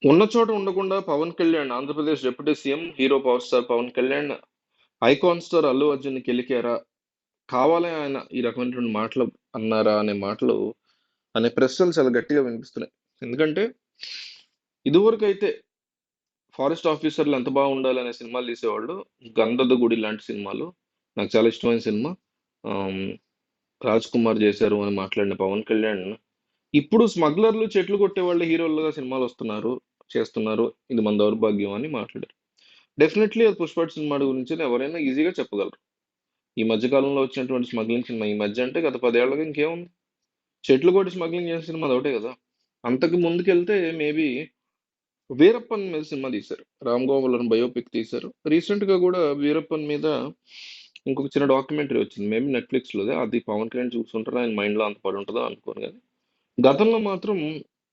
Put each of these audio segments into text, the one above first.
ఉన్న చోట ఉండకుండా Pawan Kalyan Andhra Pradesh deputy CM hero power star Pawan Kalyan icon star Allu Arjun కెలికారా, కావాలే ఆయన ఈ రకమైనటువంటి మాటలు అన్నారా అనే మాటలు అనే ప్రశ్నలు చాలా గట్టిగా వినిపిస్తున్నాయి. ఎందుకంటే ఇదివరకు అయితే ఫారెస్ట్ ఆఫీసర్లు ఎంత బాగుండాలి అనే సినిమాలు తీసేవాళ్ళు. గంధద గుడి లాంటి సినిమాలు నాకు చాలా ఇష్టమైన సినిమా. ఆమ్, రాజ్ కుమార్ చేశారు అని మాట్లాడిన పవన్ కళ్యాణ్ ఇప్పుడు స్మగ్లర్లు చెట్లు కొట్టే వాళ్ళు హీరోలుగా సినిమాలు వస్తున్నారు, చేస్తున్నారు, ఇది మన దౌర్భాగ్యం అని మాట్లాడారు. డెఫినెట్లీ అది పుష్ప సినిమా గురించి ఎవరైనా ఈజీగా చెప్పగలరు. ఈ మధ్య కాలంలో వచ్చినటువంటి స్మగ్లింగ్ సినిమా, ఈ మధ్య అంటే గత 10 ఏళ్ళగా ఇంకేముంది, చెట్లు కొట్టి స్మగ్లింగ్ చేసిన సినిమా అదొకటే కదా. అంతకు ముందుకెళ్తే మేబీ వీరప్పన్ మీద సినిమా తీశారు, రామ్ గోపాల్ వర్మ బయోపిక్ తీశారు. రీసెంట్ గా కూడా వీరప్పన్ మీద ఇంకొక చిన్న డాక్యుమెంటరీ వచ్చింది, మేబీ నెట్ఫ్లిక్స్ లోదే. అది పవన్ కళ్యాణ్ చూసుంటారో ఆయన మైండ్ లో అంత పడి ఉంటుందో అనుకోను కానీ గతంలో మాత్రం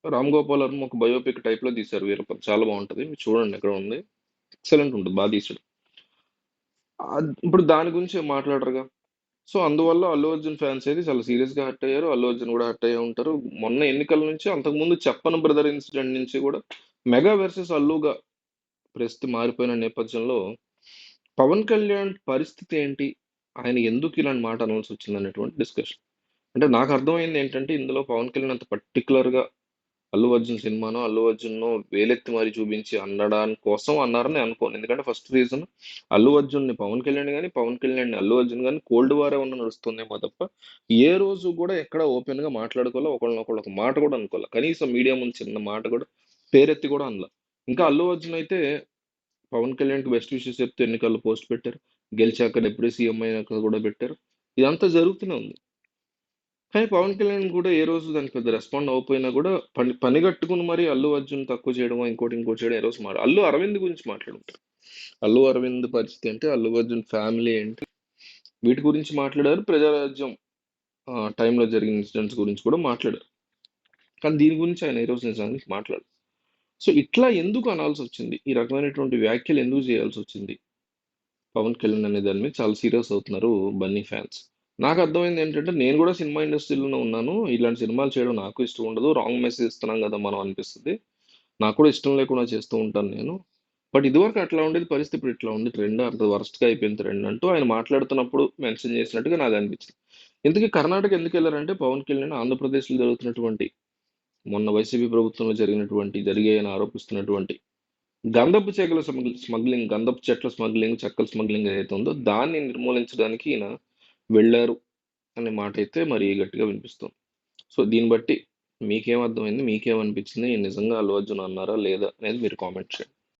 రామ్ గోపాల్ వర్మ ఒక బయోపిక్ టైప్ లో తీశారు వీరప్పన్. చాలా బాగుంటది, మీరు చూడండి, ఎక్కడ ఉంది, ఎక్సలెంట్ ఉంటుంది, బాగా తీసాడు. ఇప్పుడు దాని గురించి మాట్లాడరుగా. సో అందువల్ల అల్లు అర్జున్ ఫ్యాన్స్ అయితే చాలా సీరియస్ గా హర్ట్ అయ్యారు, అల్లు అర్జున్ కూడా హర్ట్ అయ్యే ఉంటారు. మొన్న ఎన్నికల నుంచి, అంతకుముందు చెప్పన్ బ్రదర్ ఇన్సిడెంట్ నుంచి కూడా మెగా వర్సెస్ అల్లుగా పరిస్థితి మారిపోయిన నేపథ్యంలో పవన్ కళ్యాణ్ పరిస్థితి ఏంటి, ఆయన ఎందుకు ఇలాంటి మాట అనాల్సి వచ్చింది అనేటువంటి డిస్కషన్. అంటే నాకు అర్థమైంది ఏంటంటే, ఇందులో పవన్ కళ్యాణ్ అంత పర్టికులర్ గా అల్లు అర్జున్ సినిమానో అల్లు అర్జున్‌నో వేలెత్తి మరి చూపించి అనడానికి కోసం అన్నారని అనుకోను. ఎందుకంటే ఫస్ట్ రీజన్, అల్లు అర్జున్‌ని పవన్ కళ్యాణ్ గాని, పవన్ కళ్యాణ్‌ని అల్లు అర్జున్ గాని కోల్డ్ వార్ ఏమన్నా నడుస్తుందేమో తప్ప, ఏ రోజు కూడా ఎక్కడ ఓపెన్‌గా మాట్లాడుకోలే. ఒకళ్ళనొకళ్ళు ఒక మాట కూడా అనుకోలే. కనీసం మీడియా ముందు చిన్న మాట కూడా పేరెత్తి కూడా అనల. ఇంకా అల్లు అర్జున్ అయితే పవన్ కళ్యాణ్‌కి బెస్ట్ విషెస్ చెప్తూ ఎన్నికల్లో పోస్ట్ పెట్టారు. గెలిచాక డిప్యూటీ సీఎం అయినాక కూడా పెట్టారు. ఇదంతా జరుగుతూనే ఉంది. కానీ పవన్ కళ్యాణ్ కూడా ఏ రోజు దానికి పెద్ద రెస్పాండ్ అవ్వకపోయినా కూడా పని కట్టుకుని మరి అల్లు అర్జున్ తక్కువ చేయడం, ఇంకోటి చేయడం ఏ రోజు మాట. అల్లు అరవింద్ గురించి మాట్లాడుతారు. అల్లు అరవింద్ పరిస్థితి ఏంటి, అల్లు అర్జున్ ఫ్యామిలీ ఏంటి, వీటి గురించి మాట్లాడారు. ప్రజారాజ్యం టైంలో జరిగిన ఇన్సిడెంట్స్ గురించి కూడా మాట్లాడారు. కానీ దీని గురించి ఆయన ఈ రోజు నిజానికి మాట్లాడారు. సో ఇట్లా ఎందుకు అనాల్సి వచ్చింది, ఈ రకమైనటువంటి వ్యాఖ్యలు ఎందుకు చేయాల్సి వచ్చింది పవన్ కళ్యాణ్ అనే దాని మీద చాలా సీరియస్ అవుతున్నారు బన్నీ ఫ్యాన్స్. నాకు అర్థమైంది ఏంటంటే, నేను కూడా సినిమా ఇండస్ట్రీలోనే ఉన్నాను, ఇలాంటి సినిమాలు చేయడం నాకు ఇష్టం ఉండదు, రాంగ్ మెసేజ్ ఇస్తున్నాం కదా మనం అనిపిస్తుంది, నాకు కూడా ఇష్టం లేకుండా చేస్తూ ఉంటాను నేను. బట్ ఇదివరకు అట్లా ఉండేది పరిస్థితి, ఇప్పుడు ఇట్లా ఉంది ట్రెండ్, అంత వరస్ట్గా అయిపోయింది ట్రెండ్ అంటూ ఆయన మాట్లాడుతున్నప్పుడు మెన్షన్ చేసినట్టుగా నాకు అనిపించింది. ఇంతకీ కర్ణాటక ఎందుకు వెళ్ళారంటే, పవన్ కళ్యాణ్ ఆంధ్రప్రదేశ్లో జరుగుతున్నటువంటి, మొన్న వైసీపీ ప్రభుత్వంలో జరిగాయని ఆరోపిస్తున్నటువంటి గంధపు చెక్కల స్మగ్లింగ్, గంధపు చెట్ల స్మగ్లింగ్, చెక్కల స్మగ్లింగ్ ఏదైతే ఉందో దాన్ని నిర్మూలించడానికి ఈయన వెళ్ళారు అనే మాట అయితే మరి గట్టిగా వినిపిస్తుంది. సో దీన్ని బట్టి మీకేం అర్థమైంది, మీకేమనిపించింది, ఈయన నిజంగా అల్లు అర్జున్ అన్నారా లేదా అనేది మీరు కామెంట్ చేయండి.